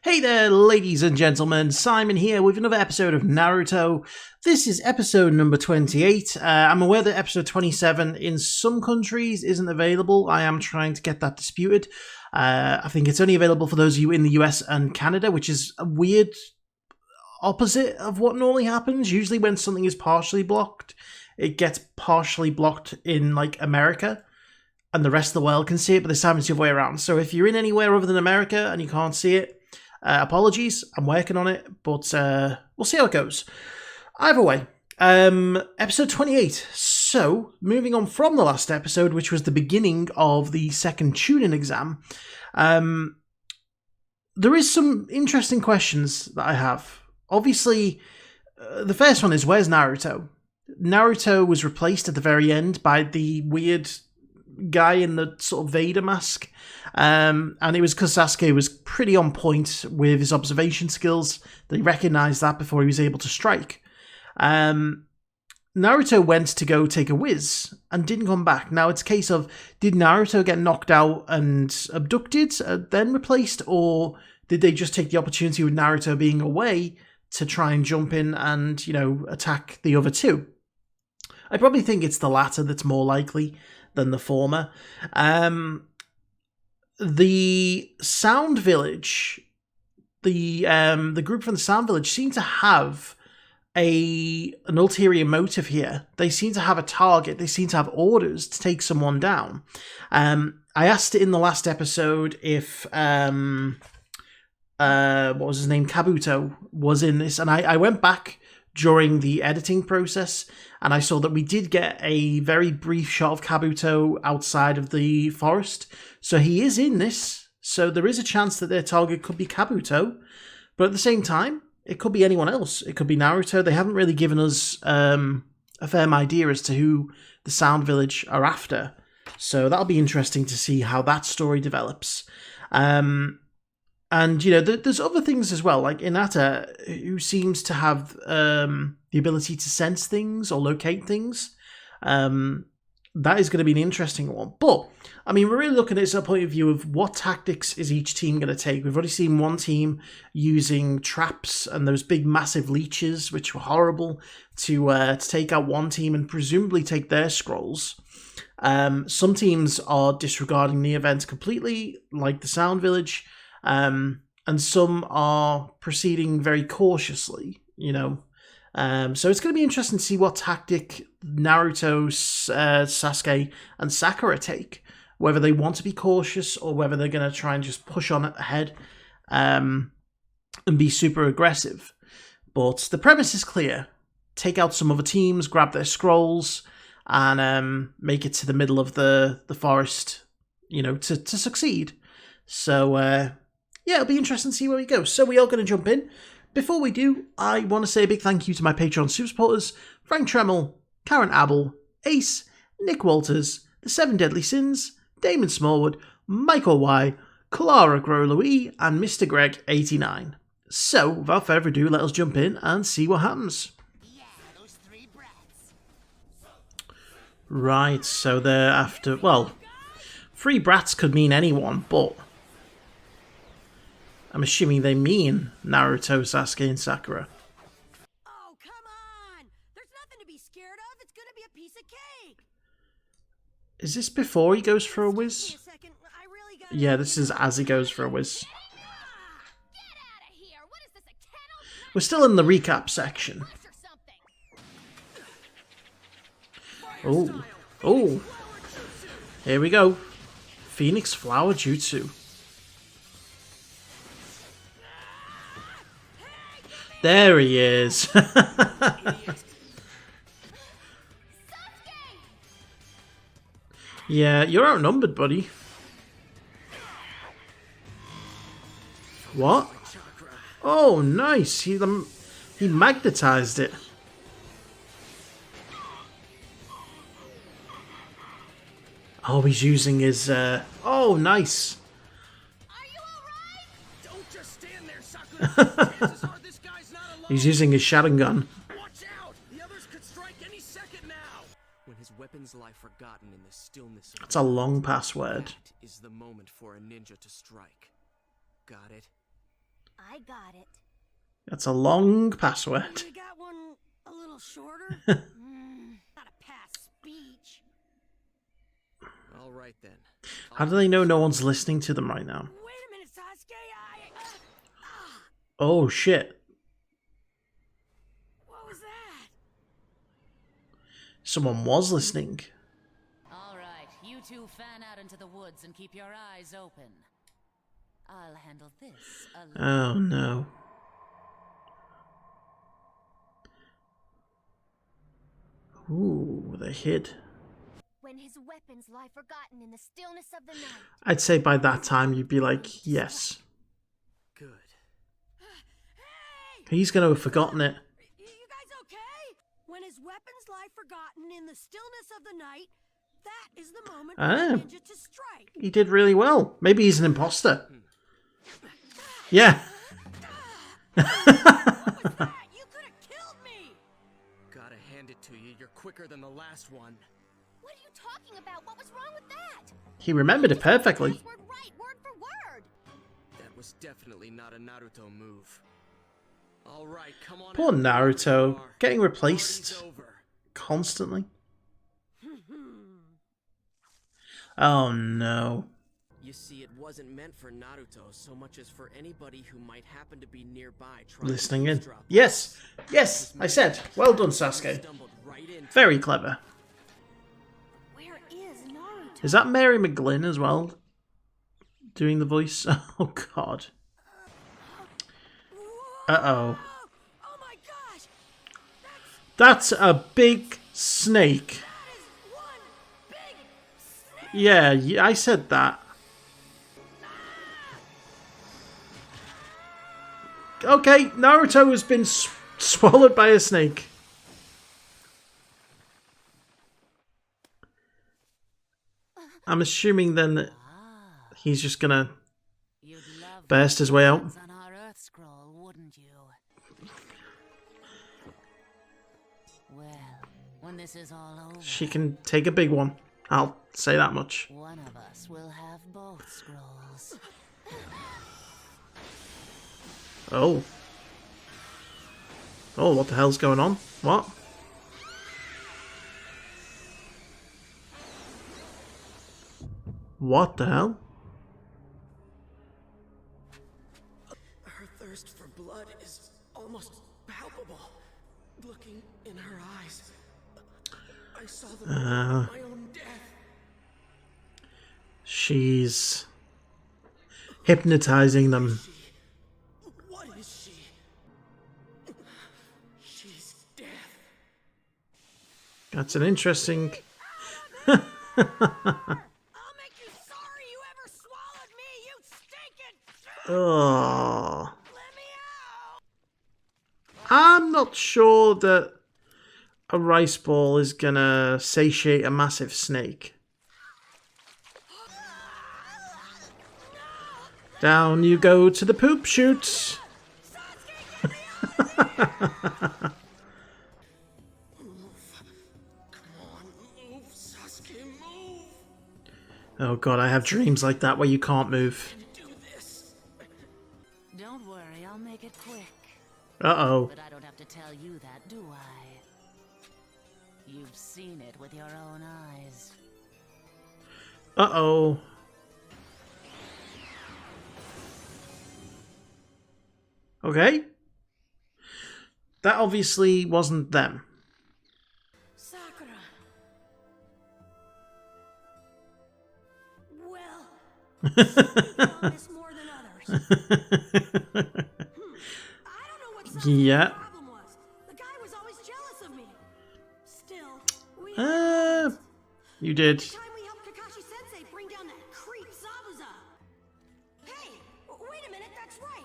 Hey there, ladies and gentlemen, Simon here with another episode of Naruto. This is episode number 28. I'm aware that episode 27 in some countries isn't available. I am trying to get that disputed. I think it's only available for those of you in the US and Canada, which is a weird opposite of what normally happens. Usually when something is partially blocked, it gets partially blocked in like America, and the rest of the world can see it, but this time it's the other way around. So if you're in anywhere other than America and you can't see it, apologies, I'm working on it, but we'll see how it goes. Either way, episode 28. So, moving on from the last episode, which was the beginning of the second tuning exam, there is some interesting questions that I have. Obviously, the first one is, where's Naruto? Naruto was replaced at the very end by the weird guy in the sort of Vader mask, and it was because Sasuke was pretty on point with his observation skills that he recognised that before he was able to strike. Naruto went to go take a whiz and didn't come back. Now it's a case of, did Naruto get knocked out and abducted, then replaced, or did they just take the opportunity with Naruto being away to try and jump in and, you know, attack the other two? I probably think it's the latter that's more likely than the former. The Sound Village, the group from the Sound Village seem to have an ulterior motive here. They seem to have a target. They seem to have orders to take someone down. I asked it in the last episode if what was his name, Kabuto, was in this, and I went back during the editing process, and I saw that we did get a very brief shot of Kabuto outside of the forest. So he is in this. So there is a chance that their target could be Kabuto. But at the same time, it could be anyone else. It could be Naruto. They haven't really given us a firm idea as to who the Sound Village are after. So that'll be interesting to see how that story develops. And, you know, there's other things as well, like Hinata, who seems to have the ability to sense things or locate things. That is going to be an interesting one. But, I mean, we're really looking at it from a point of view of what tactics is each team going to take. We've already seen one team using traps and those big, massive leeches, which were horrible, to take out one team and presumably take their scrolls. Some teams are disregarding the event completely, like the Sound Village. And some are proceeding very cautiously, you know. So it's going to be interesting to see what tactic Naruto, Sasuke, and Sakura take. Whether they want to be cautious or whether they're going to try and just push on ahead and be super aggressive. But the premise is clear. Take out some other teams, grab their scrolls, and make it to the middle of the forest, you know, to succeed. So, yeah, it'll be interesting to see where we go. So we are going to jump in. Before we do, I want to say a big thank you to my Patreon super supporters, Frank Tremel, Karen Abel, Ace, Nick Walters, The Seven Deadly Sins, Damon Smallwood, Michael Y, Clara Gros-Louis, and Mr. Greg 89. So, without further ado, let us jump in and see what happens. Right, so they're after, well, 3 brats could mean anyone, but I'm assuming they mean Naruto, Sasuke, and Sakura. Oh, come on! There's nothing to be scared of. It's gonna be a piece of cake. Is this before he goes for a whiz? Yeah, this is as he goes for a whiz. We're still in the recap section. Oh, oh. Here we go. Phoenix Flower Jutsu. There he is. Yeah, you're outnumbered, buddy. What? Oh, nice. He magnetized it. Oh, he's using his, oh, nice. Are you alright? Don't just stand there, Sakura. He's using his Sharingan. Watch out! The others could strike any second now. When his weapons lie forgotten in the stillness of That's a long password. That is the moment for a ninja to strike. Got it? I got it. That's a long password. You got one a little shorter? Not a past speech. All right then. How do they know no one's listening to them right now? Wait a minute, Sasuke. Oh shit. What was that? Someone was listening. All right, you two fan out into the woods and keep your eyes open. I'll handle this alone. Oh no. Ooh, they hid. When his weapons lie forgotten in the stillness of the night. I'd say by that time you'd be like, yes. Good. Hey! He's going to have forgotten it. You guys okay? When his weapons lie forgotten in the stillness of the night, that is the moment for the ninja to strike. He did really well. Maybe he's an imposter. Yeah. What was that? You could have killed me! Gotta hand it to you. You're quicker than the last one. What are you talking about? What was wrong with that? He remembered it perfectly. Word right, word for word. That was definitely not a Naruto move. All right, come on. Poor everyone, Naruto, wherever you are. getting Party's replaced over. constantly. Oh no. You see, it wasn't meant for Naruto so much as for anybody who might happen to be nearby trying Listening to in. eavesdrop. Yes, yes, I said. Well done, Sasuke. Stumbled right into Very clever. Where is Naruto? Is that Mary McGlynn as well? Doing the voice? Oh god. Uh-oh. Oh my gosh! That's a big snake. That is one big snake! Yeah, I said that. Okay, Naruto has been swallowed by a snake. I'm assuming then that he's just gonna You'd love burst his way out. on our Earth scroll, wouldn't you? Well, when this is all over, She can take a big one. I'll say that much. one of us will have both scrolls. Oh. Oh, what the hell's going on? What? What the hell? Her thirst for blood is almost palpable. Looking in her eyes, I saw the moment of my own death. She's hypnotizing them. What is she? She's death. That's an interesting... I'll make you sorry you ever swallowed me, you stinking... Oh. Let me out! I'm not sure that a rice ball is gonna satiate a massive snake. Down you go to the poop chute. Move, Sasuke, move! Oh god, I have dreams like that where you can't move. Do this. Don't worry, I'll make it quick. Uh-oh. But I don't have to tell you that, do I? You've seen it with your own eyes. Uh-oh. Okay. That obviously wasn't them. Sakura. Well, this more than others. I don't know what Sasuke's Yeah. problem was. The guy was always jealous of me. Still, we You did. time we helped Kakashi-sensei bring down that creep Zabuza. Hey, wait a minute, that's right.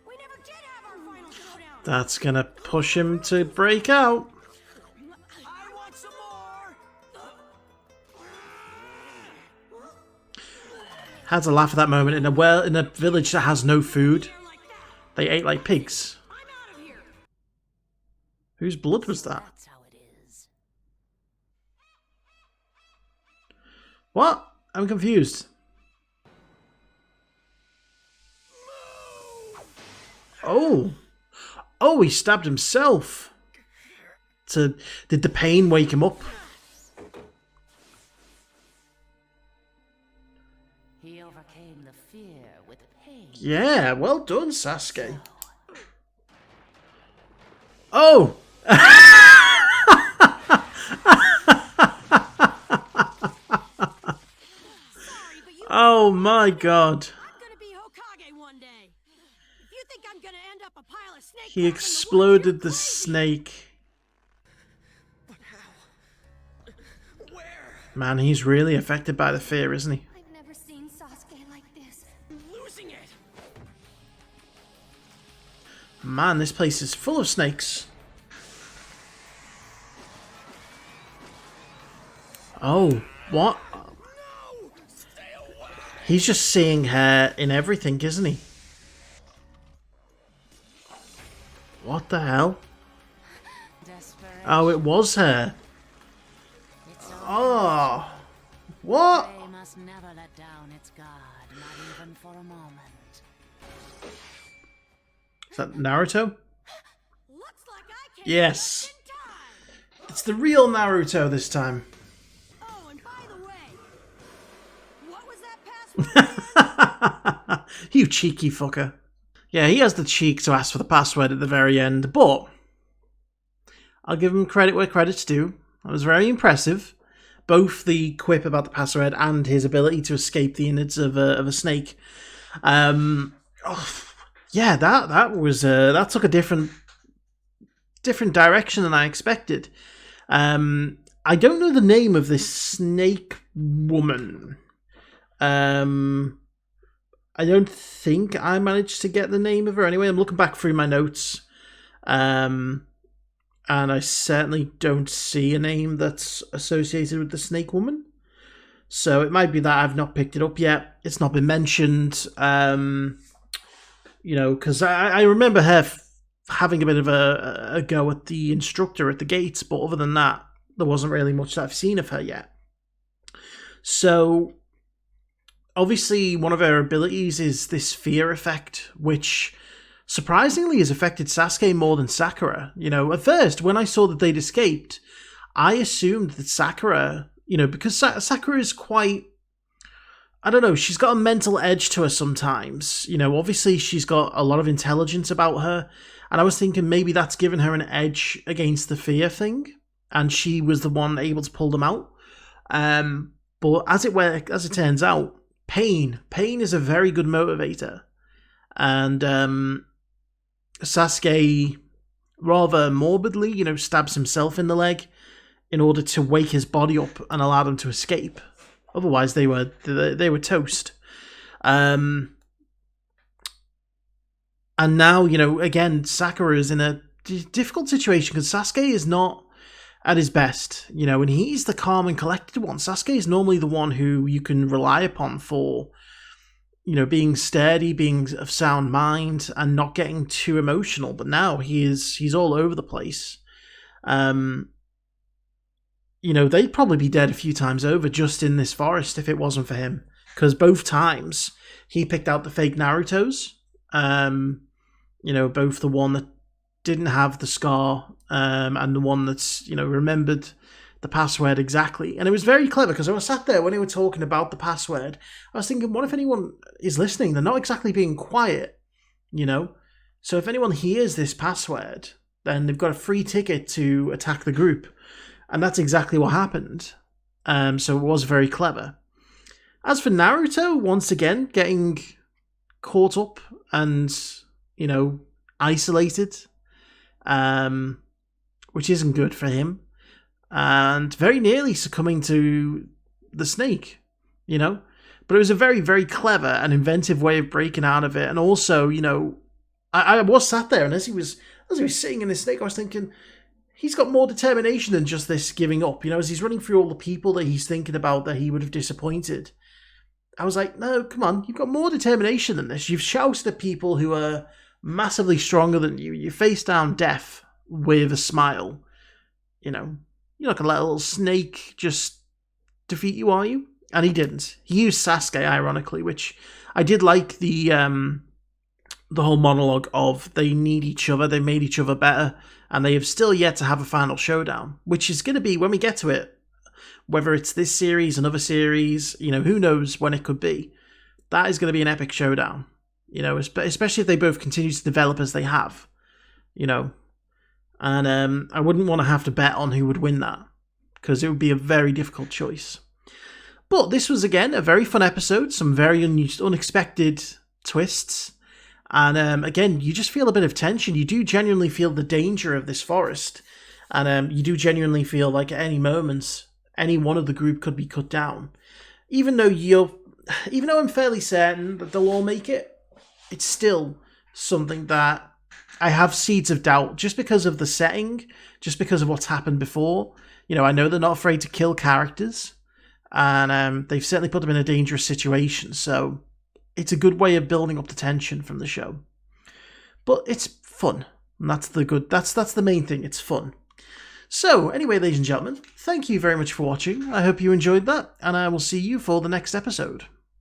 We never did have our final showdown. That's gonna push him to break out. I want some more! Had to laugh at that moment in a village that has no food. Here like that. They ate like pigs. I'm out of here. Whose blood was that? That's how it is. What? I'm confused. Oh. Oh, he stabbed himself. Did the pain wake him up? He overcame the fear with pain. Yeah, well done, Sasuke. Oh! Oh my god. I'm gonna be Hokage one day. If you think I'm gonna end up a pile of snake He parts in the woods, exploded you're the crazy. snake. But how? Where? Man, he's really affected by the fear, isn't he? I've never seen Sasuke like this. I'm losing it. Man, this place is full of snakes. Oh, what? No! Stay away! He's just seeing her in everything, isn't he? What the hell? Desperation. Oh, it was her. It's only Oh. What? They must never let down its guard, not even for a moment. Is that Naruto? Looks like I came Yes. just in time. It's the real Naruto this time. Oh, and by the way, what was that password again? You cheeky fucker. Yeah, he has the cheek to ask for the password at the very end, but I'll give him credit where credit's due. That was very impressive. Both the quip about the password and his ability to escape the innards of a snake. Yeah, that took a different direction than I expected. I don't know the name of this snake woman. I don't think I managed to get the name of her anyway. I'm looking back through my notes. And I certainly don't see a name that's associated with the snake woman. So it might be that I've not picked it up yet. It's not been mentioned. Because I remember her having a bit of a go at the instructor at the gates. But other than that, there wasn't really much that I've seen of her yet. So obviously, one of her abilities is this fear effect, which surprisingly has affected Sasuke more than Sakura. At first, when I saw that they'd escaped, I assumed that Sakura, because Sakura is quite, I don't know, she's got a mental edge to her sometimes. Obviously she's got a lot of intelligence about her, and I was thinking maybe that's given her an edge against the fear thing, and she was the one able to pull them out. But as it turns out, pain is a very good motivator. And Sasuke rather morbidly, stabs himself in the leg in order to wake his body up and allow them to escape. Otherwise, they were toast. And now, again, Sakura is in a difficult situation because Sasuke is not at his best, and he's the calm and collected one. Sasuke is normally the one who you can rely upon for, being sturdy, being of sound mind, and not getting too emotional. But now he's all over the place. They'd probably be dead a few times over just in this forest if it wasn't for him. Because both times he picked out the fake Narutos. Both the one that didn't have the scar and the one that's, remembered the password exactly. And it was very clever because I was sat there when they were talking about the password. I was thinking, what if anyone is listening? They're not exactly being quiet, So if anyone hears this password, then they've got a free ticket to attack the group. And that's exactly what happened. So it was very clever. As for Naruto, once again, getting caught up and, isolated, which isn't good for him. And very nearly succumbing to the snake, But it was a very, very clever and inventive way of breaking out of it. And also, I was sat there, and as he was sitting in the snake, I was thinking, he's got more determination than just this giving up. As he's running through all the people that he's thinking about that he would have disappointed. I was like, no, come on, you've got more determination than this. You've shouted at people who are massively stronger than you. You face down death with a smile. You're not going to let a little snake just defeat you, are you? And he didn't. He used Sasuke, ironically, which I did like the the whole monologue of they need each other, they made each other better, and they have still yet to have a final showdown, which is going to be, when we get to it, whether it's this series, another series, who knows when it could be, that is going to be an epic showdown, especially if they both continue to develop as they have, and I wouldn't want to have to bet on who would win that, because it would be a very difficult choice. But this was, again, a very fun episode, some very unexpected twists. And again, you just feel a bit of tension. You do genuinely feel the danger of this forest. And you do genuinely feel like at any moment, any one of the group could be cut down. Even though I'm fairly certain that they'll all make it, it's still something that I have seeds of doubt, just because of the setting, just because of what's happened before. I know they're not afraid to kill characters, and they've certainly put them in a dangerous situation, so it's a good way of building up the tension from the show. But it's fun, and that's the main thing, it's fun. So, anyway, ladies and gentlemen, thank you very much for watching. I hope you enjoyed that, and I will see you for the next episode.